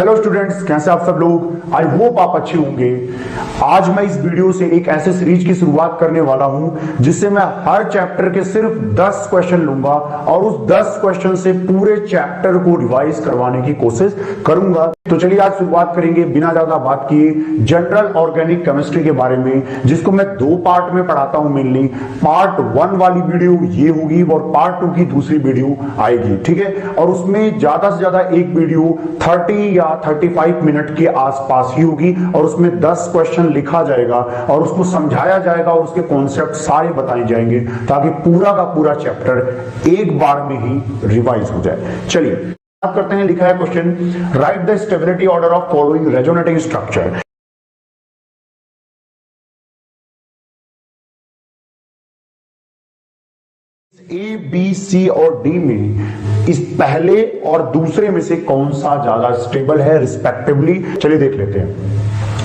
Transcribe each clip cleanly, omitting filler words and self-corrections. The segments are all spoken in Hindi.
हेलो स्टूडेंट्स, कैसे आप सब लोग। आई होप आप अच्छे होंगे। आज मैं इस वीडियो से एक ऐसे सीरीज की शुरुआत करने वाला हूं जिससे मैं हर चैप्टर के सिर्फ 10 क्वेश्चन लूंगा और उस 10 क्वेश्चन से पूरे चैप्टर को रिवाइज करवाने की कोशिश करूंगा। तो चलिए आज शुरुआत करेंगे बिना ज्यादा बात किए जनरल ऑर्गेनिक केमिस्ट्री के बारे में, जिसको मैं 2 पार्ट में पढ़ाता हूं। मेनली पार्ट 1 वाली वीडियो ये होगी और पार्ट 2 की दूसरी वीडियो आएगी, ठीक है। और उसमें ज्यादा से ज्यादा एक वीडियो 30 या 35 मिनट के आसपास ही होगी और उसमें 10 क्वेश्चन लिखा जाएगा और उसको समझाया जाएगा और उसके कॉन्सेप्ट सारे बताए जाएंगे ताकि पूरा का पूरा चैप्टर एक बार में ही रिवाइज हो जाए। चलिए बात करते हैं। लिखा है question, write the stability order of following resonating structure. A, B, C और डी में इस पहले और दूसरे में से कौन सा ज्यादा स्टेबल है रिस्पेक्टिवली। चलिए देख लेते हैं।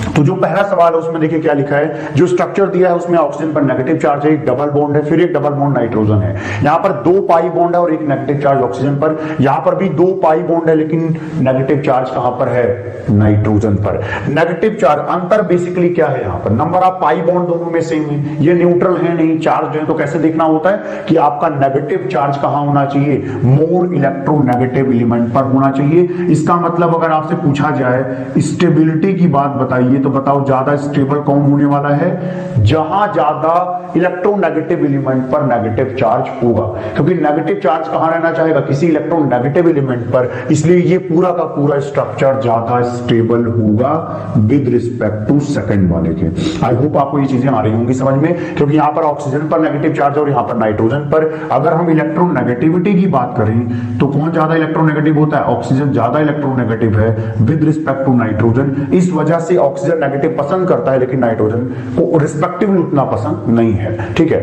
तो जो पहला सवाल है उसमें देखिए क्या लिखा है। जो स्ट्रक्चर दिया है उसमें ऑक्सीजन पर नेगेटिव चार्ज है, एक डबल बॉन्ड है, फिर एक डबल बॉन्ड नाइट्रोजन है। यहां पर 2 पाई बॉन्ड है और एक नेगेटिव चार्ज ऑक्सीजन पर। यहां पर भी 2 पाई बॉन्ड है लेकिन नेगेटिव चार्ज कहां पर है? नाइट्रोजन पर। नेगेटिव चार्ज अंतर बेसिकली क्या है? यहां पर नंबर ऑफ पाई बॉन्ड दोनों में सेम है, ये न्यूट्रल है नहीं, चार्ज है। तो कैसे देखना होता है कि आपका नेगेटिव चार्ज कहां होना चाहिए? मोर इलेक्ट्रोनेगेटिव एलिमेंट पर होना चाहिए। इसका मतलब अगर आपसे पूछा जाए स्टेबिलिटी की बात बताइए तो बताओ ज्यादा स्टेबल कौन होने वाला है? जहां ज्यादा इलेक्ट्रोनेगेटिव एलिमेंट पर नेगेटिव चार्ज होगा, क्योंकि नेगेटिव चार्ज कहां रहना चाहेगा? किसी इलेक्ट्रोनेगेटिव एलिमेंट पर। इसलिए ये पूरा का पूरा स्ट्रक्चर ज्यादा स्टेबल होगा विद रिस्पेक्ट टू सेकंड वाले के। आई होप आपको ये चीजें आ रही होंगी समझ में, क्योंकि यहां पर ऑक्सीजन पर नेगेटिव चार्ज और यहां पर नाइट्रोजन पर। अगर हम इलेक्ट्रोनेगेटिविटी की बात करें तो कौन ज्यादा इलेक्ट्रोनेगेटिव होता है? ऑक्सीजन ज्यादा इलेक्ट्रोनेगेटिव है विद रिस्पेक्ट टू नाइट्रोजन। इस वजह से ऑक्सीजन नेगेटिव पसंद करता है लेकिन नाइट्रोजन को रिस्पेक्टिवली उतना पसंद नहीं है, ठीक है।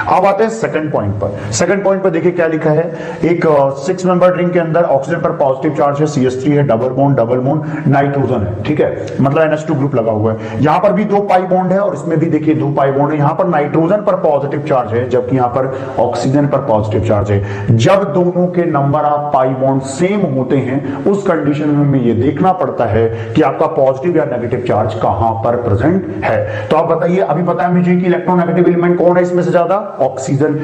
अब आते हैं सेकंड पॉइंट पर। सेकंड पॉइंट पर देखिए क्या लिखा है। एक 6 मेंबर रिंग के अंदर ऑक्सीजन पर पॉजिटिव चार्ज है, CH3 है, डबल बॉन्ड नाइट्रोजन है, ठीक है, मतलब NH2 ग्रुप लगा हुआ है। यहां पर भी 2 पाई बॉन्ड है और इसमें भी देखिए 2 पाई बॉन्ड है। यहां पर नाइट्रोजन पर पॉजिटिव चार्ज है जबकि यहां पर ऑक्सीजन पर पॉजिटिव चार्ज है। जब दोनों के number of pi bond same होते हैं उस कंडीशन में हमें यह देखना पड़ता है कि आपका पॉजिटिव या नेगेटिव चार्ज कहां पर प्रेजेंट है। तो आप बताइए, अभी पता है मुझे कि इलेक्ट्रोनेगेटिव एलिमेंट कौन है इसमें से ज्यादा? ऑक्सीजन।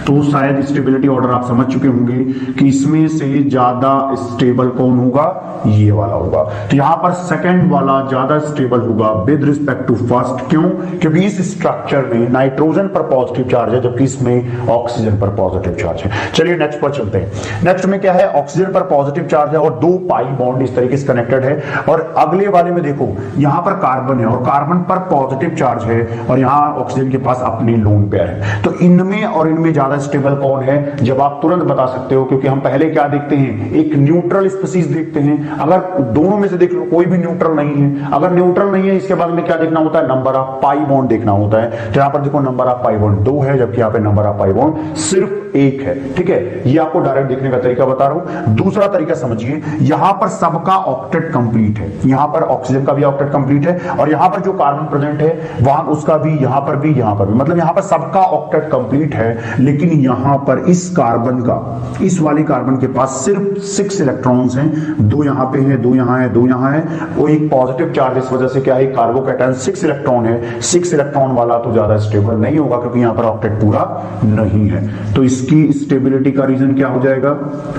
तो शायद स्टेबिलिटी ऑर्डर आप समझ चुके होंगे कि इसमें से ज्यादा स्टेबल कौन होगा? ये वाला होगा। तो यहां पर सेकंड वाला ज्यादा स्टेबल होगा विद रिस्पेक्ट टू फर्स्ट। क्यों? क्योंकि इस स्ट्रक्चर में नाइट्रोजन पर पॉजिटिव चार्ज है जबकि इसमें ऑक्सीजन पर पॉजिटिव चार्ज है। चलिए नेक्स्ट पर चलते हैं। नेक्स्ट में क्या है? ऑक्सीजन पर पॉजिटिव चार्ज है और 2 पाई बॉन्ड इस तरीके से कनेक्टेड है। और अगले वाले में देखो यहां पर कार्बन है और कार्बन पर पॉजिटिव चार्ज है और यहां ऑक्सीजन के पास अपनी लोन पेयर है। तो इनमें और इनमें ज्यादा स्टेबल कौन है? जब आप तुरंत बता सकते हो, क्योंकि हम पहले क्या देखते हैं? एक न्यूट्रल स्पीशीज देखते हैं। अगर दोनों में से देख लो कोई भी न्यूट्रल नहीं है, अगर न्यूट्रल नहीं है इसके बाद में क्या देखना होता है? नंबर ऑफ पाई बॉन्ड देखना होता है। तो यहां पर देखो नंबर ऑफ पाई बॉन्ड 2 है जबकि यहां पे नंबर ऑफ पाई बॉन्ड सिर्फ 1 है, ठीक है। ये आपको डायरेक्ट देखने का तरीका बता रहा हूं। दूसरा तरीका समझिए, यहां पर सबका ऑक्टेट कंप्लीट है। यहां पर ऑक्सीजन का भी ऑक्टेट कंप्लीट है और यहां पर जो कार्बन प्रेजेंट है वहां उसका भी, यहां पर भी, यहां पर भी, मतलब यहां पर सबका ऑक्टेट कंप्लीट है। लेकिन यहां पर इस कार्बन का, इस वाले कार्बन के पास सिर्फ 6 इलेक्ट्रॉन्स हैं। 2 यहां पे हैं, 2 यहां है, 2 यहां है। वो एक पॉजिटिव चार्ज इस वजह से क्या है? कार्बोकैटायन 6 इलेक्ट्रॉन है। 6 इलेक्ट्रॉन वाला तो ज्यादा स्टेबल नहीं होगा क्योंकि यहां पर ऑक्टेट पूरा नहीं है। तो इसकी स्टेबिलिटी का रीजन क्या हो जाएगा?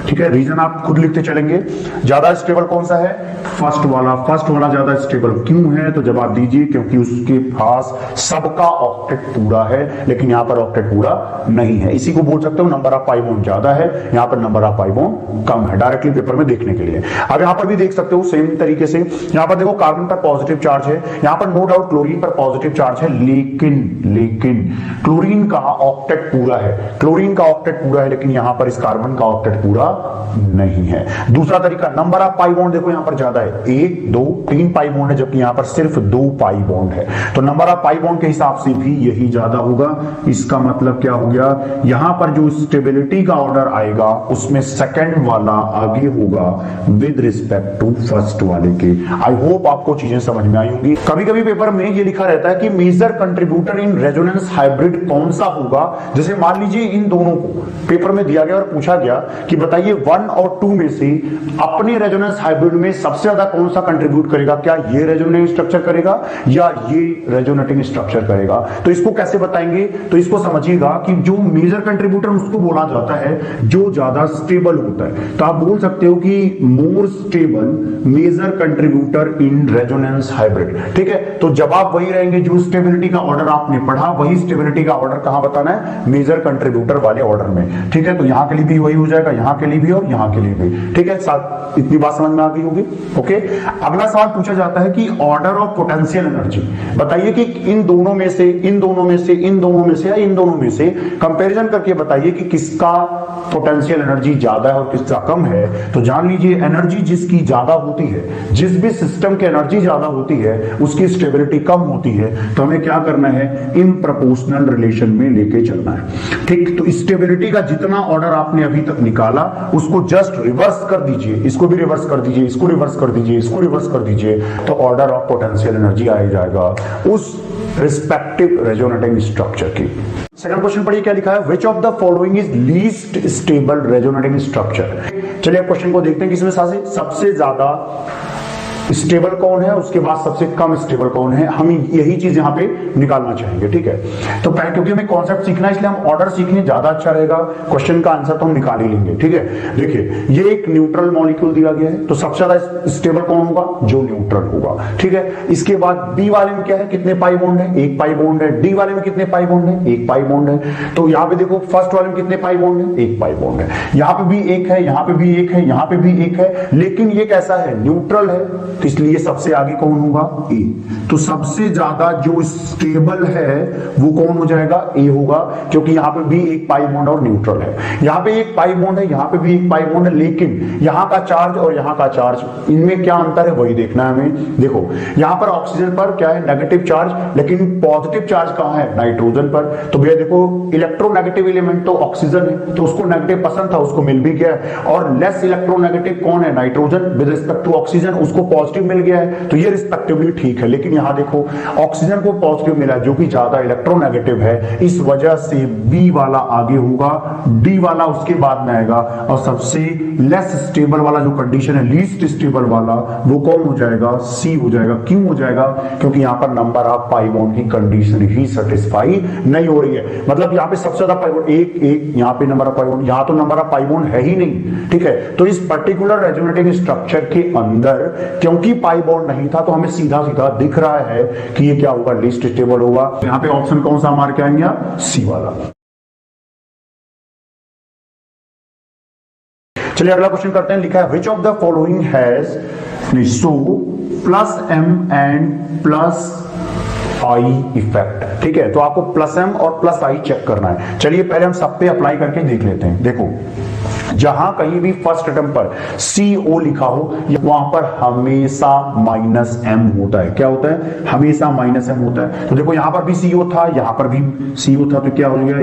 ठीक है, रीजन आप खुद लिखते चलेंगे। ज्यादा स्टेबल कौन सा है? फर्स्ट वाला। फर्स्ट वाला ज्यादा स्टेबल क्यों है? तो जवाब दीजिए, क्योंकि उसके पास सबका ऑक्टेट पूरा है लेकिन यहां पर ऑक्टेट पूरा नहीं है। इसी को बोल सकते हो नंबर ऑफ पाई बॉन्ड ज्यादा है, यहां पर नंबर ऑफ पाई बॉन्ड कम है, डायरेक्टली पेपर में देखने के लिए। अब यहां पर भी देख सकते हो सेम तरीके से। यहां पर देखो कार्बन पर पॉजिटिव चार्ज है, यहां पर नो डाउट क्लोरीन पर पॉजिटिव चार्ज है, लेकिन क्लोरीन का ऑक्टेट पूरा है। क्लोरीन का ऑक्टेट पूरा है लेकिन यहां पर इस कार्बन का ऑक्टेट पूरा नहीं है। दूसरा तरीका, नंबर ऑफ पाई बॉन्ड देखो यहां पर ज्यादा है, 1 2 3 पाई बॉन्ड है जबकि जबकि यहां पर सिर्फ 2 पाई बॉन्ड है, तो नंबर ऑफ पाई बॉन्ड के हिसाब से भी यही ज्यादा होगा। इसका मतलब क्या हो गया, यहां पर जो स्टेबिलिटी का ऑर्डर आएगा उसमें सेकंड वाला आगे होगा विद रिस्पेक्ट टू फर्स्ट वाले के। आई होप आपको चीजें समझ में आई होंगी। कभी कभी पेपर में ये लिखा रहता है कि major contributor in resonance hybrid कौन सा होगा। जैसे मान लीजिए इन दोनों को पेपर में दिया गया और पूछा गया कि बताइए 1 और 2 में से अपने रेजोनेंस हाइब्रिड में सबसे ज्यादा कौन सा कंट्रीब्यूट करेगा, क्या ये रेजोनेटिंग स्ट्रक्चर करेगा या ये रेजोनेटिंग स्ट्रक्चर करेगा। तो इसको कैसे बताएंगे, तो इसको समझिएगा कि जो मेजर कंट्रीब्यूटर उसको बोला जाता है जो ज्यादा स्टेबल होता है। तो आप बोल सकते हो कि more stable major contributor in resonance hybrid. ठीक है, तो जवाब वही रहेंगे जो स्टेबिलिटी का ऑर्डर आपने पढ़ा, वही स्टेबिलिटी का ऑर्डर कहां बताना है, मेजर कंट्रीब्यूटर वाले ऑर्डर में। ठीक है, तो यहां के लिए भी वही हो जाएगा, यहां के लिए भी और यहां के लिए भी। ठीक है, इतनी बात समझ में आ गई होगी। ओके, अगला सवाल पूछा जाता है कि ऑर्डर ऑफ पोटेंशियल एनर्जी। बताइए कि इन दोनों में से, इन दोनों में से, इन दोनों में से या इन दोनों में से कंपैरिजन करके बताइए कि किसका पोटेंशियल एनर्जी ज्यादा है और किसका कम है। तो जान लीजिए एनर्जी जिसकी ज्यादा होती है, जिस भी सिस्टम की एनर्जी ज्यादा होती है उसकी स्टेबिलिटी कम होती है। तो हमें क्या करना है, इन प्रोपोर्शनल रिलेशन में लेके चलना है। ठीक, तो स्टेबिलिटी का जितना ऑर्डर आपने अभी तक निकाला उसको जस्ट रिवर्स कर दीजिए, इसको भी रिवर्स कर दीजिए, इसको रिवर्स कर दीजिए, इसको रिवर्स कर दीजिए, तो ऑर्डर ऑफ पोटेंशियल एनर्जी आ जाएगा उस रिस्पेक्टिव रेजोनेटिंग स्ट्रक्चर की। सेकंड क्वेश्चन पढ़िए क्या लिखा है, which of the following is least stable resonating structure. चलिए क्वेश्चन को देखते हैं कि इसमें सबसे ज्यादा स्टेबल कौन है, उसके बाद सबसे कम स्टेबल कौन है। हम यही चीज यहां पे निकालना चाहेंगे। ठीक है, तो पहले क्योंकि हमें कॉन्सेप्ट सीखना है इसलिए हम ऑर्डर सीखने ज्यादा अच्छा रहेगा, क्वेश्चन का आंसर तो हम निकाल ही लेंगे। ठीक है, देखिए ये एक न्यूट्रल मॉलिक्यूल दिया गया है, तो सबसे ज्यादा स्टेबल कौन होगा, जो न्यूट्रल होगा। ठीक है, इसके बाद बी वाले में क्या है, कितने पाई बॉन्ड है, 1 पाई बॉन्ड है। डी वाले में कितने पाई बॉन्ड है, 1 पाई बॉन्ड है। तो यहां पे देखो फर्स्ट वाले में कितने पाई बॉन्ड है, 1 पाई बॉन्ड है। यहां पे भी 1 है, यहां पे भी 1 है, यहां पे भी 1 है, लेकिन ये कैसा है, न्यूट्रल है, तो इसलिए सबसे आगे कौन होगा, ए। तो सबसे ज्यादा जो स्टेबल है वो कौन हो जाएगा, ए होगा, क्योंकि यहां पे भी 1 पाई बॉन्ड और न्यूट्रल है। यहां पे 1 पाई बॉन्ड है, यहां पे भी 1 पाई बॉन्ड है, लेकिन यहां का चार्ज और यहां का चार्ज इनमें क्या अंतर है वही देखना है हमें। देखो यहां पर ऑक्सीजन पर क्या है, नेगेटिव चार्ज, लेकिन पॉजिटिव चार्ज कहां है, नाइट्रोजन पर। तो भैया देखो इलेक्ट्रोनेगेटिव एलिमेंट तो ऑक्सीजन है, तो उसको नेगेटिव पसंद था, उसको मिल भी गया है। और लेस इलेक्ट्रोनेगेटिव कौन है, nitrogen with respect to oxygen, उसको पॉजिटिव मिल गया है। तो ये रिस्पेक्टिवली ठीक है, लेकिन यहां देखो ऑक्सीजन को पॉजिटिव मिला जो कि ज्यादा इलेक्ट्रोनेगेटिव है, इस वजह से बी वाला आगे होगा, डी वाला उसके बाद में आएगा, और सबसे लेस स्टेबल वाला जो कंडीशन है, लीस्ट स्टेबल वाला, वो कौन हो जाएगा, सी हो जाएगा। क्यों हो जाएगा, क्योंकि यहां पर नंबर ऑफ पाई बॉन्ड की कंडीशन ही सेटिस्फाई नहीं हो रही है। मतलब यहां पे सबसे ज्यादा पाई बॉन्ड 1 1, यहां पे नंबर ऑफ पाई बॉन्ड, यहां तो नंबर ऑफ पाई बॉन्ड है ही नहीं। ठीक है, तो इस पर्टिकुलर रेजोनेटिंग स्ट्रक्चर के अंदर क्योंकि पाई बॉन्ड नहीं था, तो हमें सीधा सीधा दिख रहा है कि ये क्या होगा, लीस्ट स्टेबल होगा। यहां पे ऑप्शन कौन सा मार के आएंगे, सी वाला। चलिए अगला क्वेश्चन करते हैं, लिखा है which of the following has so plus M and plus I effect. ठीक है, तो आपको प्लस एम और प्लस आई चेक करना है। चलिए पहले हम सब पे अप्लाई करके देख लेते हैं। देखो जहां कहीं भी फर्स्ट टर्म पर CO लिखा हो वहां पर हमेशा माइनस एम होता है। क्या होता है, हमेशा माइनस एम होता है। तो देखो यहां पर भी CO था, यहां पर भी CO था, तो क्या हो गया,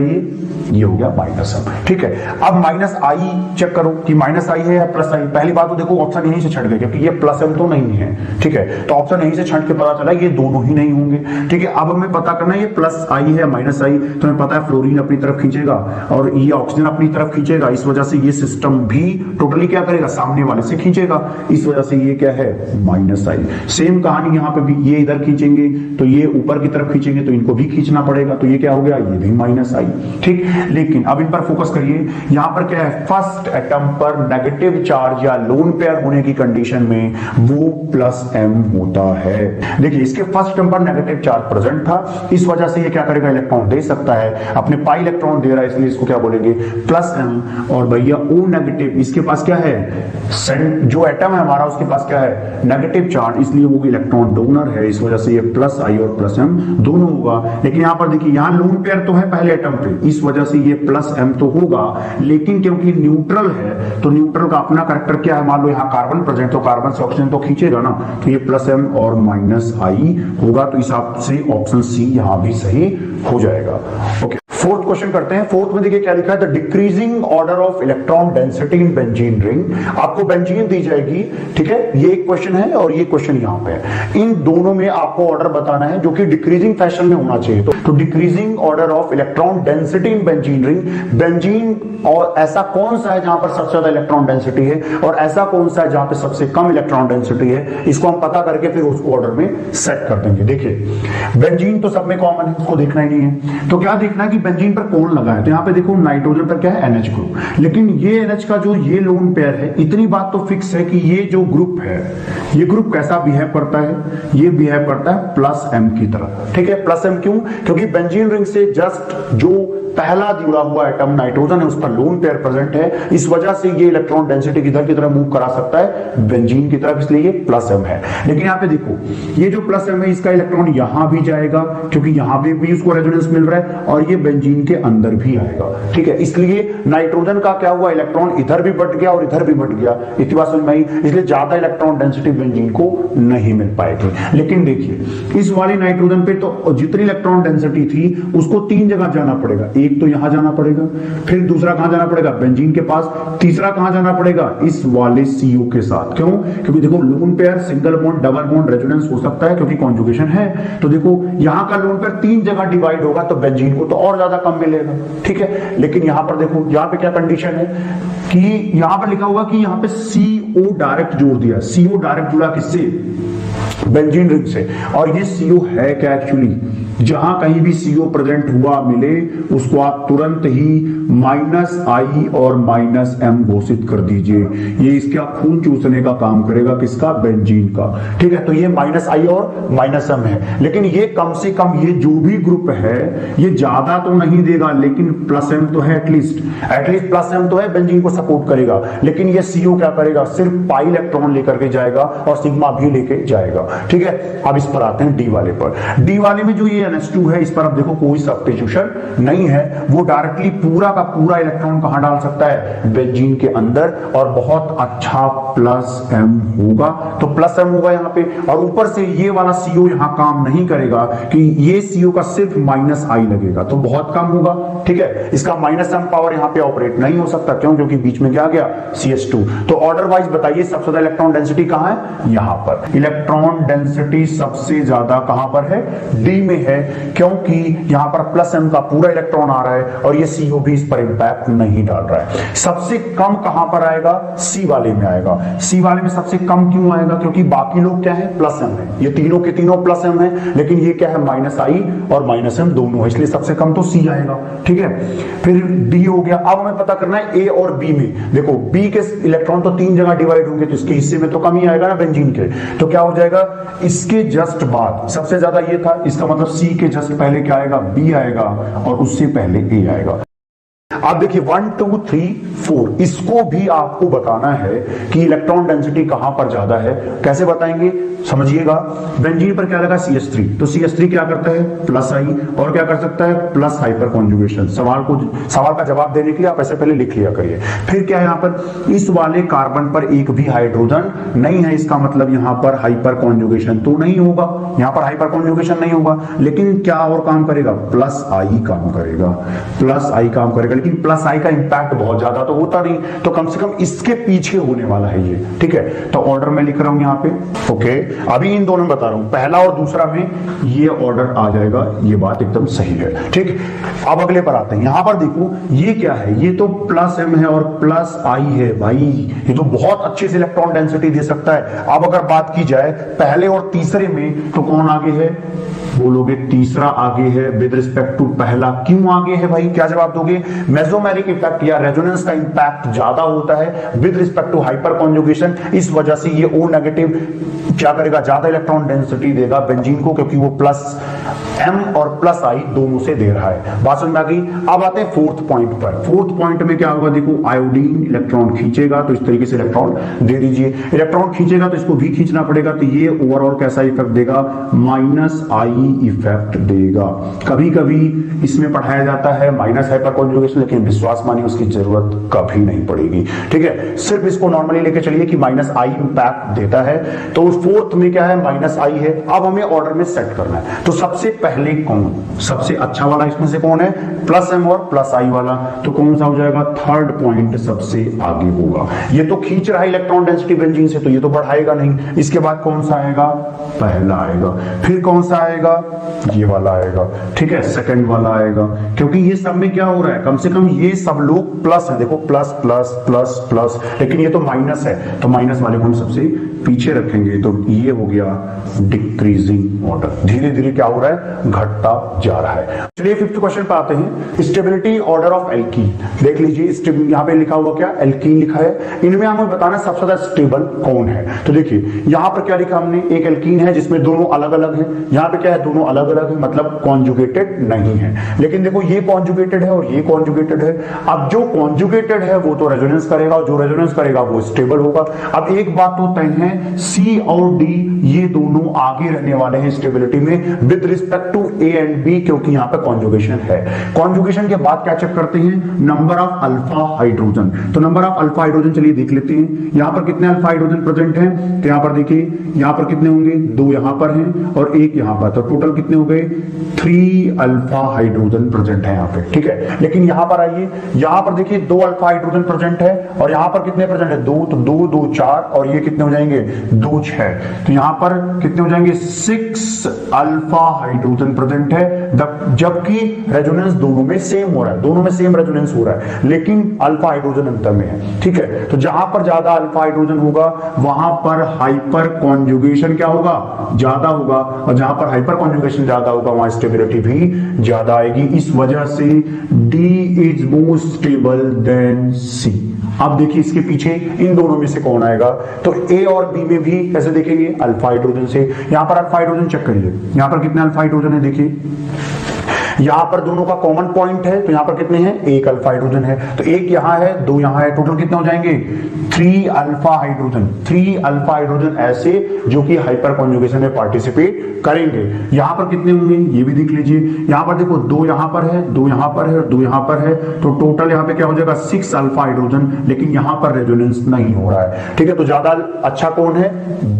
ये हो गया माइनस एम। ठीक है, अब माइनस आई चेक करो कि माइनस आई है या प्लस आई। पहली बात तो देखो ऑप्शन यहीं से छट गए, क्योंकि ये प्लस एम तो नहीं है। ठीक है, तो ऑप्शन यहीं से छट के पता चला ये दोनों ही नहीं होंगे। ठीक है, अब हमें पता करना है ये प्लस आई है माइनस आई, तो हमें पता है फ्लोरीन अपनी तरफ खींचेगा और ये ऑक्सीजन अपनी तरफ खींचेगा, इस वजह से ये सिस्टम भी टोटली क्या करेगा, सामने वाले से खींचेगा, इस वजह से ये क्या है, माइनस आई। सेम कहानी यहां पे भी, ये इधर खींचेंगे तो ये ऊपर की तरफ खींचेंगे तो इनको भी खींचना पड़ेगा, तो ये क्या हो गया, ये भी माइनस आई। ठीक, लेकिन अब इन पर फोकस करिए। यहां पर क्या है, फर्स्ट एटम पर नेगेटिव चार्ज या लोन पेयर होने की कंडीशन में वो प्लस एम होता है। देखिए इसके फर्स्ट एटम पर नेगेटिव चार्ज प्रेजेंट था, इस वजह से ये क्या करेगा, इलेक्ट्रॉन दे सकता है, अपने पाई इलेक्ट्रॉन दे रहा है, इसलिए इसको क्या बोलेंगे, प्लस एम। और भैया O नेगेटिव, इसके पास क्या है, जो एटम है हमारा उसके पास क्या है, नेगेटिव चार्ज, इसलिए वो इलेक्ट्रॉन डोनर है, इस वजह से ये प्लस I और प्लस M दोनों होगा। लेकिन यहां पर देखिए यहां लोन पेयर तो है पहले एटम पे, इस वजह से ये प्लस M तो होगा, लेकिन क्योंकि न्यूट्रल है तो न्यूट्रल का अपना करैक्टर क्या है, मान लो यहाँ कार्बन प्रेजेंट तो कार्बन से ऑक्सीजन तो खींचेगा ना, तो ये प्लस M और माइनस I होगा। तो इस हिसाब से ऑप्शन सी यहां भी सही हो जाएगा। ओके, फोर्थ क्वेश्चन करते हैं। फोर्थ में देखिए क्या लिखा है, the decreasing order of electron density in benzene ring. आपको बेंजीन दी जाएगी, ठीक है, ये एक क्वेश्चन है और ये क्वेश्चन यहां पे है। इन दोनों में आपको ऑर्डर बताना है जो कि डिक्रीजिंग फैशन में होना चाहिए। तो decreasing order of electron density in benzene ring, benzene और ऐसा कौन सा है जहां पर सबसे ज्यादा इलेक्ट्रॉन डेंसिटी है और ऐसा कौन सा है जहां पे सबसे कम इलेक्ट्रॉन डेंसिटी है, इसको हम पता करके फिर उसको ऑर्डर में सेट कर देंगे। देखिए बेंजीन तो सब में कॉमन है, उसको देखना ही नहीं है, तो क्या देखना है कि बेंजीन पर कौन लगा है। तो यहाँ पे देखो नाइट्रोजन पर क्या है, NH ग्रुप, लेकिन ये NH का जो ये लोन पेयर है, इतनी बात तो फिक्स है कि ये जो ग्रुप है, ये ग्रुप कैसा बिहेव करता है, ये बिहेव करता है प्लस M की तरह, ठीक है। प्लस M क्यों, क्योंकि बेंजीन रिंग से जस्ट जो पहला जुड़ा हुआ एटम नाइट्रोजन है उस पर लोन पेयर प्रेजेंट है, इस वजह से ये इलेक्ट्रॉन डेंसिटी किधर की तरफ मूव करा सकता है, बेंजीन की तरफ, इसलिए ये प्लस M है। लेकिन यहाँ पे देखो ये जो प्लस M है इसका इलेक्ट्रॉन यहां भी जाएगा क्योंकि यहां भी उसको रेजोनेंस मिल रहा है और ये बेंजीन के अंदर भी आएगा, ठीक है। इसलिए नाइट्रोजन का क्या हुआ, इलेक्ट्रॉन इधर भी बढ़ गया और इधर भी बढ़ गया, इतनी बात समझ में आई। इसलिए ज्यादा इलेक्ट्रॉन डेंसिटी बेंजीन को नहीं मिल पाएगी। लेकिन देखिए इस वाले नाइट्रोजन पे तो जितनी इलेक्ट्रॉन डेंसिटी थी उसको 3 जगह जाना पड़ेगा, एक तो यहां जाना पड़ेगा, फिर दूसरा कहां जाना पड़ेगा, बेंजीन के पास, तीसरा कहां जाना पड़ेगा, इस वाले CO के साथ। क्यों, क्योंकि देखो lone pair single bond double bond resonance हो सकता है क्योंकि कॉन्जुगेशन है। तो देखो यहां का लोन पेयर 3 जगह डिवाइड होगा तो बेंजीन को तो और ज्यादा कम मिलेगा, ठीक है। लेकिन यहां पर देखो यहां पे क्या कंडीशन है कि यहां पर लिखा होगा कि यहां पे CO डायरेक्ट जोड़ दिया, CO डायरेक्ट जुड़ा किससे, बेंजीन रिंग से। और ये CO है क्या एक्चुअली, जहां कहीं भी CO प्रेजेंट हुआ मिले उसको आप तुरंत ही -I और -M घोषित कर दीजिए, ये इसका खून चूसने का काम करेगा, किसका, बेंजीन का, ठीक है। तो ये -I और -M है, लेकिन ये कम से कम ये जो भी ग्रुप है ये ज्यादा तो नहीं देगा, लेकिन +M तो है, एटलीस्ट +M तो है, बेंजीन को सपोर्ट करेगा। लेकिन ये CO क्या करेगा, सिर्फ पाई इलेक्ट्रॉन लेकर के जाएगा और सिग्मा भी लेके जाएगा, ठीक है। अब इस पर आते हैं डी वाले पर। डी वाले में जो ये NH2 है इस पर अब देखो कोई सब्स्टिट्यूशन नहीं है, वो डायरेक्टली पूरा का पूरा इलेक्ट्रॉन कहां डाल सकता है, बेंजीन के अंदर, और बहुत अच्छा +M होगा। तो +M होगा यहां पे, और ऊपर से ये वाला CO यहां काम नहीं करेगा कि ये CO का सिर्फ -I लगेगा, तो बहुत कम होगा, ठीक है। इसका -M पावर यहां पे ऑपरेट नहीं हो सकता, क्यों, क्योंकि बीच में क्या आ गया, CH2। तो ऑर्डर वाइज बताइए सबसे ज्यादा इलेक्ट्रॉन डेंसिटी कहां है, यहां पर। इलेक्ट्रॉन डेंसिटी सबसे ज्यादा कहां पर है, डी में है, क्योंकि यहां पर +M का पूरा इलेक्ट्रॉन आ रहा है और ये CO भी इस पर इंपैक्ट नहीं डाल रहा है। सबसे कम कहां पर आएगा, C वाले में आएगा। C वाले में सबसे कम क्यों आएगा, क्योंकि बाकी लोग क्या है, +M है, ये तीनों के तीनों +M है, लेकिन ये क्या है, -I और -M दोनों है, इसलिए सबसे कम तो C आएगा, ठीक है। फिर D हो गया। अब हमें पता करना है A और B में। देखो B के इलेक्ट्रॉन तो 3 जगह डिवाइड होंगे, तो इसके हिस्से में तो कम ही आएगा ना बेंजीन के, तो क्या हो जाएगा, इसके जस्ट बाद सबसे ज्यादा ये था, इसका मतलब C के जस्ट पहले क्या आएगा, B आएगा और उससे पहले A आएगा। आप देखिए 1 2 3 4, इसको भी आपको बताना है कि इलेक्ट्रॉन डेंसिटी कहां पर ज्यादा है। कैसे बताएंगे, समझिएगा। बेंजीन पर क्या लगा, CH3, तो CH3 क्या करता है, +I, और क्या कर सकता है, प्लस हाइपर कॉन्जुगेशन। सवाल का जवाब देने के लिए आप ऐसे पहले लिख लिया करिए। फिर क्या है यहां पर, इस वाले कार्बन पर एक भी हाइड्रोजन नहीं है, इसका मतलब यहां पर हाइपर कॉन्जुगेशन तो नहीं होगा, यहां पर हाइपर कॉन्जुगेशन नहीं होगा, लेकिन क्या और काम करेगा, +I काम करेगा, +I काम करेगा। लेकिन +I का इंपैक्ट बहुत ज्यादा तो होता नहीं, तो कम से कम इसके पीछे होने वाला है ये, ठीक है। तो ऑर्डर में लिख रहा हूं यहां पे, ओके। अभी इन दोनों में बता रहा हूं, पहला और दूसरा में ये ऑर्डर आ जाएगा, ये बात एकदम सही है, ठीक। अब अगले पर आते हैं। यहां पर देखो ये क्या है, ये तो +M है और +I है, भाई ये तो बहुत अच्छे से इलेक्ट्रॉन डेंसिटी दे सकता है। अब अगर बात की जाए पहले और तीसरे में, तो कौन आगे है, बोलोगे तीसरा आगे है विद रिस्पेक्ट टू पहला। क्यों आगे है भाई, क्या जवाब दोगे, मेसोमेरिक इफेक्ट या रेजोनेंस का इंपैक्ट ज्यादा होता है with respect to hyper conjugation, इस वजह से ये O नेगेटिव क्या करेगा, ज्यादा इलेक्ट्रॉन डेंसिटी देगा बेंजीन को, क्योंकि वो M और प्लस I दोनों से दे रहा है। बात समझ में आ गई। अब आते हैं फोर्थ पॉइंट पर। फोर्थ पॉइंट में क्या होगा, देखो आयोडीन इलेक्ट्रॉन खींचेगा तो इस तरीके से इलेक्ट्रॉन दे दीजिए, इलेक्ट्रॉन खींचेगा तो इसको भी खींचना पड़ेगा, तो ये ओवरऑल कैसा इफेक्ट देगा, -I इफेक्ट देगा। कभी कभी इसमें पढ़ाया जाता है माइनस हाइपर कॉन्जुगेशन, लेकिन विश्वास मानिए उसकी जरूरत कभी नहीं पड़ेगी। ठीक है, सिर्फ इसको नॉर्मली लेके चलिए कि -I इंपैक्ट देता है। तो फोर्थ में क्या है, -I है। अब हमें ऑर्डर में सेट करना है, तो सबसे पहले कौन सबसे अच्छा वाला इसमें से कौन है, +M और +I वाला, तो कौन सा हो जाएगा, थर्ड पॉइंट सबसे आगे होगा। ये तो खींच रहा है इलेक्ट्रॉन डेंसिटी बेंजीन से, तो ये तो बढ़ाएगा नहीं। इसके बाद कौन सा आएगा, पहला आएगा, फिर कौन सा आएगा, ये वाला आएगा। ठीक है, सेकंड वाला आएगा, क्योंकि ये सब में क्या हो रहा है, कम से कम ये सब लोग प्लस है, देखो प्लस प्लस प्लस प्लस, लेकिन ये तो माइनस है, तो माइनस वाले को हम सबसे पीछे रखेंगे। तो ये हो गया डिक्रीजिंग ऑर्डर, धीरे धीरे क्या हो रहा है, घटता जा रहा है। चलिए फिफ्थ क्वेश्चन पे आते हैं, स्टेबिलिटी ऑर्डर ऑफ एल्कीन। देख लीजिए यहाँ पे लिखा हुआ क्या, एल्कीन लिखा है। इनमें हमें बताना सबसे ज्यादा स्टेबल कौन है। तो देखिए यहाँ पर क्या लिखा हमने, एक एल्कीन है जिसमें दोनों अलग अलग है, यहाँ पे क्या है, दोनों अलग अलग है, मतलब कॉन्जुगेटेड नहीं है। लेकिन देखो ये कॉन्जुगेटेड है और ये कॉन्जुगेटेड है। अब जो कॉन्जुगेटेड है वो तो रेजोनेंस करेगा, और जो रेजोनेंस करेगा वो स्टेबल होगा। अब एक बात तो तय है, C और D ये दोनों आगे रहने वाले हैं स्टेबिलिटी में with respect to A and B, क्योंकि यहाँ पे कॉन्जुगेशन है। कॉन्जुगेशन के बाद क्या चेक करते हैं, नंबर ऑफ अल्फा हाइड्रोजन। तो नंबर ऑफ अल्फा हाइड्रोजन चलिए देख लेते हैं, यहाँ पर कितने अल्फा हाइड्रोजन प्रेजेंट हैं। तो यहाँ पर देखिए, यहाँ पर कितने होंगे, 2 यहाँ पर हैं और 1 यहाँ पर, तो टोटल कितने हो गए, 3 अल्फा हाइड्रोजन प्रेजेंट है यहाँ पे। ठीक है, लेकिन यहाँ पर आइए, यहाँ पर देखिए 2 अल्फा हाइड्रोजन प्रेजेंट है, और यहाँ पर कितने प्रेजेंट है, 2, तो 2 2 4, और ये कितने हो जाएंगे, 2 6, तो यहाँ पर कितने हो जाएंगे, 6 अल्फा हाइड्रोजन प्रेजेंट है। जबकि रेजोनेंस दोनों में सेम हो रहा है, दोनों में सेम रेजोनेंस हो रहा है, लेकिन अल्फा हाइड्रोजन अंतर में है। ठीक है, तो जहां पर ज्यादा अल्फा हाइड्रोजन होगा वहां पर हाइपर कॉन्जुगेशन क्या होगा, ज्यादा होगा, और जहां पर हाइपर कॉन्जुगेशन ज्यादा होगा वहां स्टेबिलिटी भी ज्यादा आएगी। इस वजह से D is more stable then C। अब देखिए इसके पीछे इन दोनों में से कौन आएगा, तो A और B में भी कैसे देखेंगे, अल्फा हाइड्रोजन से। यहां पर अल्फा हाइड्रोजन चेक करिए, यहां पर कितने अल्फा हाइड्रोजन है, देखिए यहां पर दोनों का कॉमन पॉइंट है, तो यहां पर कितने हैं, 1 अल्फा हाइड्रोजन है, तो 1 यहां है, 2 यहां है, टोटल कितने हो जाएंगे, 3 अल्फा हाइड्रोजन। 3 अल्फा हाइड्रोजन ऐसे जो कि हाइपर कॉन्जुगेशन में पार्टिसिपेट करेंगे। यहां पर कितने होंगे, ये भी देख लीजिए, यहां पर देखो 2 यहां पर है, 2 यहां पर है, 2 यहां पर है, तो टोटल यहां पे क्या हो जाएगा, 6 अल्फा हाइड्रोजन, लेकिन यहां पर रेजोनेंस नहीं हो रहा है। ठीक है, तो ज्यादा अच्छा कौन है,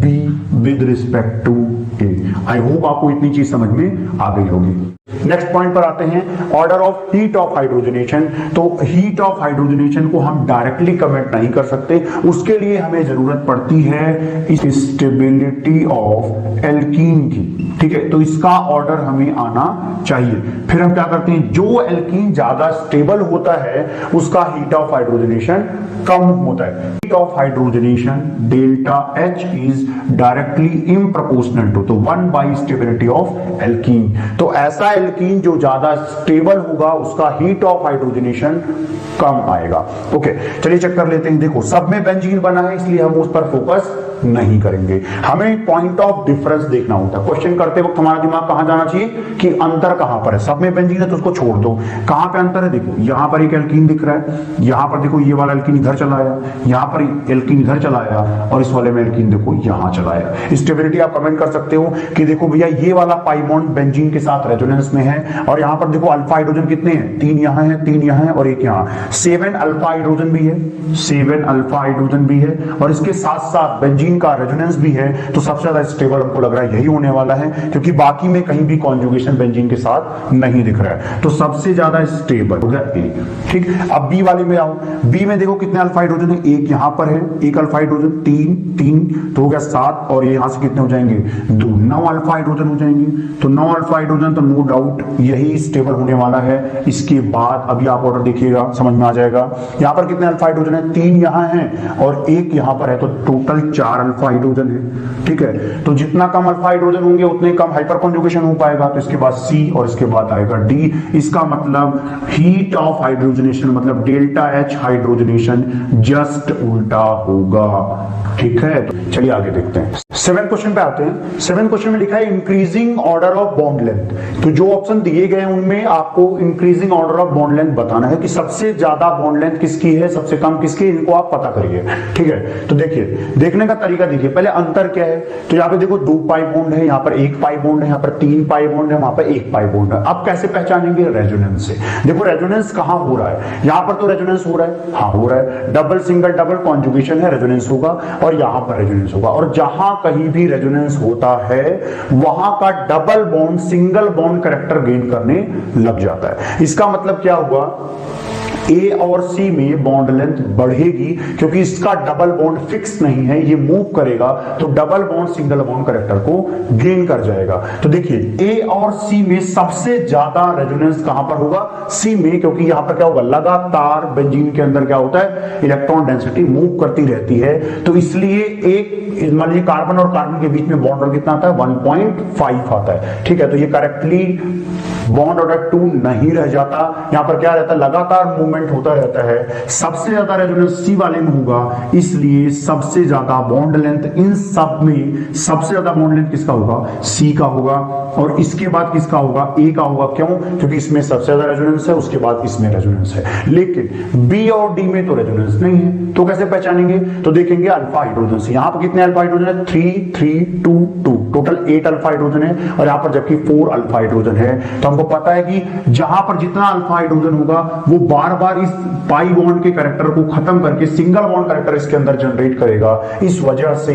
B with respect to A। I hope आपको इतनी चीज समझ में आ गई होगी। नेक्स्ट पॉइंट पर आते हैं, order of heat of hydrogenation. तो हीट ऑफ हाइड्रोजनेशन को हम डायरेक्टली कमेंट नहीं कर सकते, उसके लिए हमें जरूरत पड़ती है स्टेबिलिटी ऑफ एल्कीन की। ठीक है, तो इसका ऑर्डर हमें आना चाहिए। फिर हम क्या करते हैं, जो एल्कीन ज्यादा स्टेबल होता है उसका हीट ऑफ हाइड्रोजनेशन कम होता है। Heat of hydrogenation delta H is directly improportional to, तो 1 स्टेबिलिटी ऑफ एल्कीन। तो ऐसा एल्कीन जो ज्यादा स्टेबल होगा उसका हीट ऑफ हाइड्रोजनेशन कम आएगा। ओके, चलिए चेक कर लेते हैं। देखो सब में बेंजीन बना है, इसलिए हम उस पर फोकस नहीं करेंगे, हमें पॉइंट ऑफ डिफरेंस देखना होता है। क्वेश्चन करते वक्त हमारा दिमाग कहां जाना चाहिए कि अंतर कहां पर है। सब में बेंजीन है तो उसको छोड़ दो, कहां पे अंतर है, देखो यहां पर एक एल्कीन दिख रहा है, यहां पर देखो ये वाला एल्कीन इधर चला आया, यहां पर एल्कीन इधर चला आया, और इस वाले में एल्कीन देखो यहां चला आया। स्टेबिलिटी आप कमेंट कर सकते हो कि देखो भैया ये वाला पाई बॉन्ड बेंजीन के साथ रेजोनेंस में है, और यहां पर देखो अल्फा हाइड्रोजन कितने हैं, 3 यहां है, 3 यहां है और 1 यहां। 7 अल्फा हाइड्रोजन भी है, 7 अल्फा हाइड्रोजन भी है, और इसके साथ साथ बेंजीन का रेजोनेंस भी है। तो सबसे ज्यादा स्टेबल हमको लग रहा है यही होने वाला है, क्योंकि बाकी में कहीं भी कॉन्जुगेशन बेंजीन के साथ नहीं दिख रहा है। तो सबसे ज्यादा स्टेबल हो गया A। ठीक, अब B वाले में आओ, B में देखो कितने अल्फा हाइड्रोजन है, 1 यहां पर है, 1 अल्फा हाइड्रोजन, 3 तो हो गया 7, और ये यहां से कितने हो जाएंगे, 2, 9 अल्फा हाइड्रोजन हो जाएंगे। तो 9 अल्फा हाइड्रोजन, तो नो डाउट यही स्टेबल होने वाला है। इसके बाद अभी आप ऑर्डर देखिएगा, समझ में आ जाएगा। यहां पर कितने अल्फा हाइड्रोजन है, 3 यहां है और 1 यहां पर है, तो टोटल 4 अल्फा हाइड्रोजन है। ठीक है, तो जितना कम अल्फा हाइड्रोजन होंगे उतने कम हाइपर कॉन्जुगेशन हो पाएगा। तो इसके बाद C और इसके बाद आएगा D। इसका मतलब हीट ऑफ हाइड्रोजनेशन मतलब डेल्टा H हाइड्रोजनेशन जस्ट उल्टा होगा। ठीक है, तो चलिए आगे देखते हैं। 7 क्वेश्चन पे आते हैं। 7 क्वेश्चन में लिखा है increasing order of bond length. तो जो ऑप्शन दिए गए हैं उनमें आपको increasing order of bond length बताना है कि सबसे ज्यादा बॉन्ड लेंथ किसकी है, सबसे कम किसकी, इनको आप पता करिए। ठीक है, तो देखिए, देखने का तरीका देखिए। पहले अंतर क्या है, तो यहाँ पे देखो 2 पाई बॉन्ड है, यहाँ पर 1 पाई बॉन्ड है, यहाँ पर 3 पाई बॉन्ड है, वहां पर 1 पाई बॉन्ड है। अब कैसे पहचानेंगे, रेजोनेंस से। देखो रेजोनेंस कहां हो रहा है, यहां पर तो रेजोनेंस हो रहा है, हाँ हो रहा है, डबल सिंगल डबल कॉन्जुगेशन है, रेजोनेंस होगा, और यहां पर रेजोनेंस होगा। और जहां कहीं भी रेजोनेंस होता है वहां का double bond single bond character gain करने लग जाता है। इसका मतलब क्या हुआ, ए और सी में बॉन्ड लेंथ बढ़ेगी क्योंकि इसका डबल बॉन्ड फिक्स नहीं है, ये मूव करेगा, तो double bond single bond character को गेन कर जाएगा। तो देखिए ए और सी में सबसे ज्यादा रेजोनेंस कहां पर होगा, सी में, क्योंकि यहां पर क्या होगा, लगातार बेंजीन के अंदर क्या होता है, इलेक्ट्रॉन डेंसिटी मूव करती रहती है, तो इसलिए एक मान लीजिए कार्बन और कार्बन के बीच में बॉन्ड ऑर्डर कितना आता है, 1.5 आता है। ठीक है, तो ये करेक्टली बॉन्ड ऑर्डर 2 नहीं रह जाता, यहां पर क्या रहता है, लगातार मूवमेंट होता रहता है। सबसे ज्यादा रेजोनेंस सी वाले में होगा, इसलिए सबसे ज्यादा बॉन्ड लेंथ इन सब में, सबसे ज्यादा बॉन्ड लेंथ किसका होगा, सी का होगा, और इसके बाद किसका होगा, ए का होगा। क्यों, क्योंकि इसमें सबसे ज्यादा रेजोनेंस है, उसके बाद इसमें रेजोनेंस है। लेकिन बी और डी में तो रेजोनेंस नहीं है, तो कैसे पहचानेंगे, तो देखेंगे अल्फा हाइड्रोजन से। यहां पर कितने अल्फा हाइड्रोजन है, 3 3 2 2, टोटल 8 अल्फा हाइड्रोजन है, और यहां पर जबकि 4 अल्फा हाइड्रोजन है। तो हमको पता है कि जहां पर जितना अल्फा हाइड्रोजन होगा वो बार बार इस पाई बॉन्ड के कैरेक्टर को खत्म करके सिंगल बॉन्ड कैरेक्टर इसके अंदर जनरेट करेगा। इस वजह से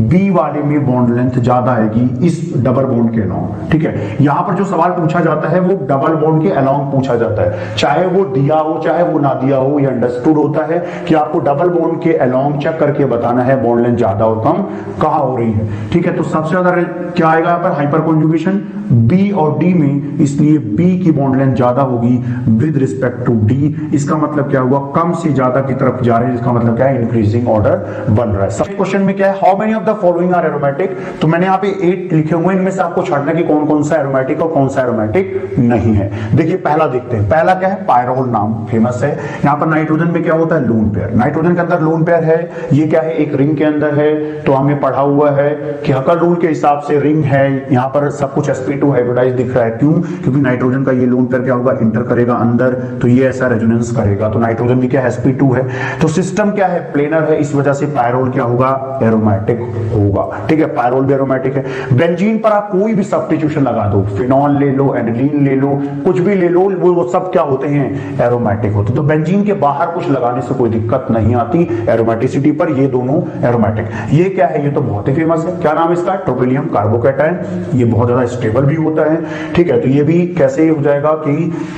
बी वाले में बॉन्ड लेंथ ज्यादा आएगी इस डबल बॉन्ड के अलोंग। ठीक है, यहां पर जो सवाल पूछा जाता है वो डबल बॉन्ड के अलोंग पूछा जाता है, चाहे वो दिया हो चाहे वो ना दिया हो, ये अंडरस्टूड होता है कि आपको डबल बॉन्ड के अलोंग चेक करके बताना है बॉन्ड लेंथ ज्यादा और कम कहां हो रही है। ठीक है, तो सबसे ज्यादा क्या आएगा यहाँ पर, हाइपर कॉन्जुगेशन बी और डी में, इसलिए बी की बॉन्ड लेंथ ज्यादा होगी विद रिस्पेक्ट टू डी। इसका मतलब क्या हुआ, कम से ज्यादा की तरफ जा रहे हैं, इसका मतलब क्या है, इंक्रीजिंग ऑर्डर बन रहा है। सब क्वेश्चन में क्या है, how many of the following are aromatic, तो मैंने यहाँ पे 8 लिखे हुए, इनमें से आपको छांटना कि कौन कौन सा एरोमेटिक और कौन सा एरोमेटिक नहीं है। देखिए पहला देखते हैं, पहला क्या है, पायरोल नाम फेमस है। यहाँ पर नाइट्रोजन में क्या होता है, लोन पेयर, नाइट्रोजन के अंदर लोन पेयर है, ये क्या है, एक रिंग के अंदर है। तो हमें पढ़ा हुआ है कि हकर रूल के हिसाब से रिंग है, यहाँ पर सब कुछ sp2 हाइब्रिडाइज दिख रहा है। क्यों, क्योंकि नाइट्रोजन का ये लोन पेयर क्या होगा, इंटर करेगा अंदर, तो ये ऐसा रेजोनेंस करेगा। तो नाइट्रोजन भी क्या है, sp2 है। तो सिस्टम क्या है, प्लेनर है, इस वजह से पायरोल क्या होगा, एरोमेटिक होगा। ठीक है, पायरोल भी एरोमेटिक है। बेंजीन पर आप कोई भी सब्स्टिट्यूशन लगा दो, फिनॉल ले लो, एडिलीन ले लो, कुछ भी ले लो, वो सब क्या होते हैं, एरोमेटिक होते। तो बेंजीन के बाहर कुछ लगाने से कोई दिक्कत नहीं आती एरोमेटिसिटी पर, ये दोनों एरोमेटिक। ये क्या है, ये तो बहुत ही फेमस है, क्या नाम है इसका, ट्रोपिलियम कार्बोकैटायन। ये बहुत ज्यादा स्टेबल भी होता है। ठीक है, तो ये भी कैसे हो जाएगा कि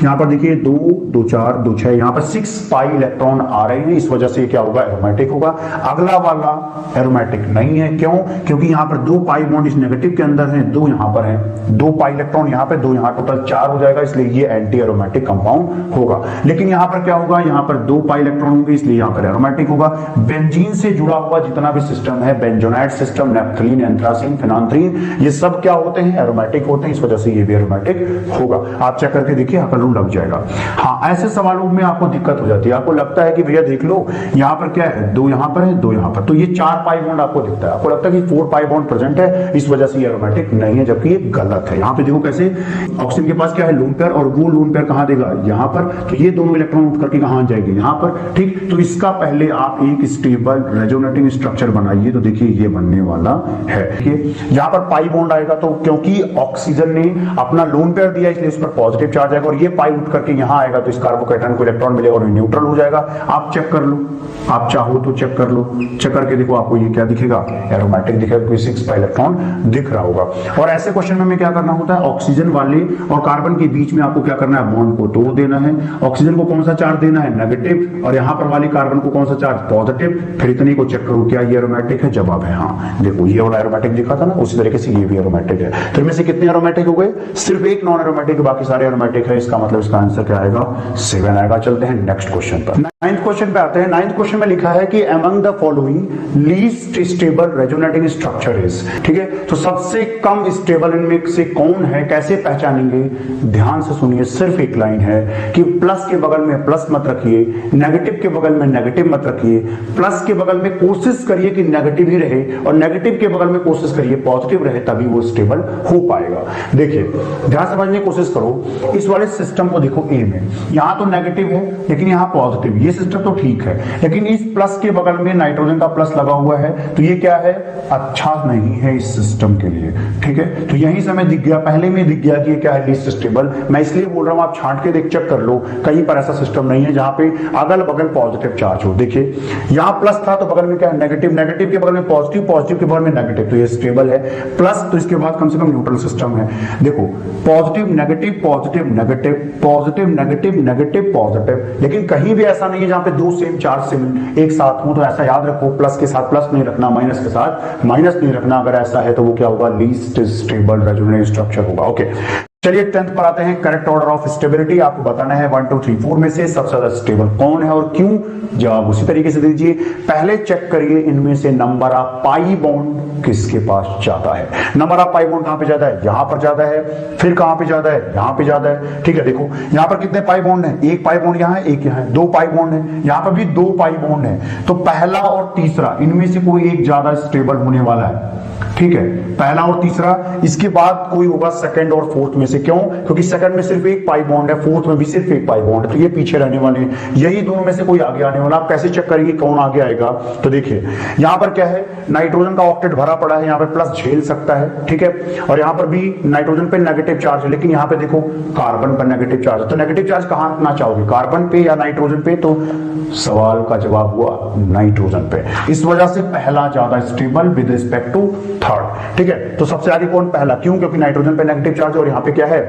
यहां पर देखिए 2 2 4 2 6, यहां पर 6 पाई इलेक्ट्रॉन आ रहे हैं, इस वजह से क्या होगा, एरोमेटिक होगा। अगला वाला एरोमेटिक नहीं है, क्यों, क्योंकि यहां पर 2 पाई बॉन्ड इस नेगेटिव के अंदर है, 2 यहां पर है, 2 पाई इलेक्ट्रॉन यहां पे, 2 यहां, टोटल 4 हो जाएगा, इसलिए ये एंटी एरोमेटिक कंपाउंड होगा। लेकिन यहां पर क्या होगा, यहां पर 2 पाई इलेक्ट्रॉन होंगे, इसलिए यहां पर एरोमेटिक होगा। बेंजीन से जुड़ा हुआ जितना भी सिस्टम है, बेंजोनाइट सिस्टम, नेप्थलीन, एंथ्रासीन, फिनांथ्रीन, ये सब क्या होते हैं, एरोमेटिक होते हैं, इस वजह से ये भी एरोमेटिक होगा। आप चेक करके देखिए, हकर रूल लग जाएगा। हाँ, ऐसे सवालों में आपको दिक्कत हो जाती है, आपको लगता है कि भैया देख लो यहाँ पर क्या है, 2 यहाँ पर है, 2 यहाँ पर, तो ये 4 पाई बॉन्ड आपको दिखता है, आपको लगता है कि 4 पाई बॉन्ड प्रेजेंट है, इस वजह से ये एरोमेटिक नहीं है, जबकि ये गलत है। यहाँ पे देखो कैसे, ऑक्सीजन के पास क्या है, लोन पेयर, और वो लोन पेयर कहाँ देगा, यहाँ पर, तो ये दोनों इलेक्ट्रॉन उठ करके कहाँ जाएंगे, यहाँ पर। ठीक, तो इसका पहले आप एक स्टेबल रेजोनेटिंग स्ट्रक्चर बनाइए, तो देखिए ये बनने वाला है। यहाँ पर पाई बॉन्ड आएगा, तो क्योंकि ऑक्सीजन ने अपना लोन पेयर दिया, इसलिए इस पर पॉजिटिव चार्ज आएगा, और ये पाई उठ करके यहाँ आएगा, तो इस कार्बोकैटायन को इलेक्ट्रॉन मिलेगा और न्यूट्रल हो जाएगा। आप चेक कर लो, आप चाहो तो चेक कर लो, चेक करके देखो, आपको ये क्या दिखेगा, एरोमेटिक दिखेगा, कोई 6 पाई इलेक्ट्रॉन दिख रहा होगा। और ऐसे क्वेश्चन में हमें क्या करना होता है, ऑक्सीजन वाले और कार्बन के बीच में आपको क्या करना है, बॉन्ड को तोड़ देना है। ऑक्सीजन को कौन सा चार्ज देना है, नेगेटिव, और यहाँ पर वाली कार्बन को कौन सा चार्ज, पॉजिटिव। फिर इतने को चेक करो, क्या ये एरोमेटिक है, जवाब है हाँ। देखो ये वाला एरोमेटिक दिखा था ना, उसी तरीके से ये भी एरोमेटिक है। तो इनमें से कितने एरोमेटिक हो गए, सिर्फ एक नॉन एरोमेटिक एरोमेटिक, बाकी सारे एरोमेटिक है, इसका मतलब इसका आंसर क्या आएगा 7 आएगा। चलते हैं नेक्स्ट क्वेश्चन पर। 9th क्वेश्चन पे आते हैं। 9th क्वेश्चन में लिखा है कि among the following least stable resonating structure is, ठीक है, तो सबसे कम स्टेबल इनमें से कौन है, कैसे पहचानेंगे? ध्यान से सुनिए, सिर्फ एक लाइन है कि प्लस के बगल में प्लस मत रखिए, नेगेटिव के बगल में नेगेटिव मत रखिए, प्लस के बगल में कोशिश करिए कि नेगेटिव ही रहे और नेगेटिव के बगल में कोशिश करिए पॉजिटिव रहे, तभी वो स्टेबल हो पाएगा। देखिए ध्यान समझने की कोशिश करो, इस वाले सिस्टम को देखो, ए में यहां तो नेगेटिव है लेकिन यहां पॉजिटिव, ये सिस्टम तो ठीक है, लेकिन इस प्लस के बगल में नाइट्रोजन का प्लस लगा हुआ है, तो ये क्या है, अच्छा नहीं है इस सिस्टम के लिए, ठीक है। तो यहीं से हमें दिख गया, पहले में दिख गया कि ये क्या है, लीस्ट स्टेबल। मैं इसलिए बोल रहा हूं आप छांट के देख, चेक कर लो, कहीं पर ऐसा सिस्टम नहीं है जहां पे अगल बगल पॉजिटिव चार्ज हो। देखिए यहां प्लस था तो बगल में क्या है, नेगेटिव, नेगेटिव के बगल में पॉजिटिव, पॉजिटिव के बगल में नेगेटिव, तो ये स्टेबल है। प्लस तो इसके बाद कम से कम न्यूट्रल सिस्टम है। देखो positive negative positive negative positive negative negative positive, लेकिन कहीं भी ऐसा नहीं है जहां पे दो सेम चार्ज सेम एक साथ हो। तो ऐसा याद रखो, प्लस के साथ प्लस नहीं रखना, माइनस के साथ माइनस नहीं रखना। अगर ऐसा है तो वो क्या होगा, लीस्ट स्टेबल रेजोनेटिंग स्ट्रक्चर होगा। ओके चलिए 10th पर आते हैं। करेक्ट ऑर्डर ऑफ स्टेबिलिटी आपको बताना है 1 2 3 4 में से सबसे ज्यादा स्टेबल कौन है और क्यों, जवाब उसी तरीके से दीजिए। पहले चेक करिए इनमें से नंबर ऑफ पाई बॉन्ड किसके पास ज्यादा है। नंबर ऑफ पाई बॉन्ड कहां पे ज्यादा है, यहां पर ज्यादा है, फिर कहां पे ज्यादा है, यहां पे ज्यादा है, ठीक है। देखो यहां पर कितने पाई बॉन्ड है, एक पाई बॉन्ड यहां है, एक यहां है, 2 पाई बॉन्ड है, यहां पर भी 2 पाई बॉन्ड है। तो पहला और तीसरा इनमें से कोई एक ज्यादा स्टेबल होने वाला है, ठीक है, पहला और तीसरा। इसके बाद कोई होगा सेकंड और फोर्थ में से, क्यों, क्योंकि सेकंड में सिर्फ एक पाई बॉन्ड है, फोर्थ में भी सिर्फ एक पाई बॉन्ड है, तो ये पीछे रहने वाले हैं। यही दोनों में से कोई आगे आने वाला। आप कैसे चेक करेंगे कौन आगे आएगा, तो देखिए यहां पर क्या है, नाइट्रोजन का ऑक्टेट भरा पड़ा है, यहां पर प्लस झेल सकता है, ठीक है, और यहां पर भी नाइट्रोजन पे नेगेटिव चार्ज है, लेकिन यहां पे देखो कार्बन पर नेगेटिव चार्ज है। तो नेगेटिव चार्ज कहां रखना चाहोगे, कार्बन पे या नाइट्रोजन पे? तो सवाल का जवाब हुआ नाइट्रोजन पे। इस वजह से पहला ज्यादा stable with respect to third, ठीक है। तो सबसे आगे कौन, पहला, क्यों, क्योंकि नाइट्रोजन पे नेगेटिव चार्ज है और यहां पे क्या है,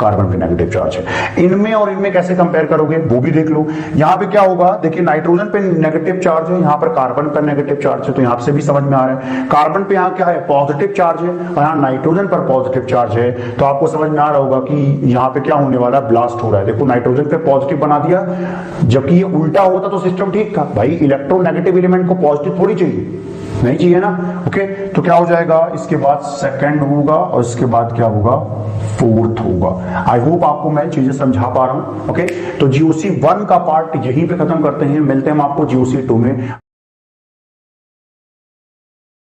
कार्बन पे नेगेटिव चार्ज है। इनमें और इनमें कैसे कंपेयर करोगे वो भी देख लो। यहां पे क्या होगा, देखिए नाइट्रोजन पे नेगेटिव चार्ज है, यहां पर कार्बन पर नेगेटिव चार्ज है, तो यहां से भी समझ में आ रहा है। कार्बन पे यहां क्या है, पॉजिटिव चार्ज है, और यहां नाइट्रोजन पर पॉजिटिव चार्ज है, तो आपको समझ में आ रहा होगा कि यहां पे क्या होने वाला है, ब्लास्ट हो रहा है। देखो नाइट्रोजन पे पॉजिटिव बना दिया, जबकि ये उल्टा होता तो सिस्टम ठीक था भाई, इलेक्ट्रोनेगेटिव एलिमेंट को पॉजिटिव थोड़ी चाहिए, नहीं चाहिए ना। ओके तो क्या हो जाएगा, इसके बाद सेकंड होगा और इसके बाद क्या होगा, फोर्थ होगा। आई होप आपको मैं चीजें समझा पा रहा हूं। ओके तो GOC 1 का पार्ट यहीं पे खत्म करते हैं, मिलते हैं हम आपको GOC 2 में।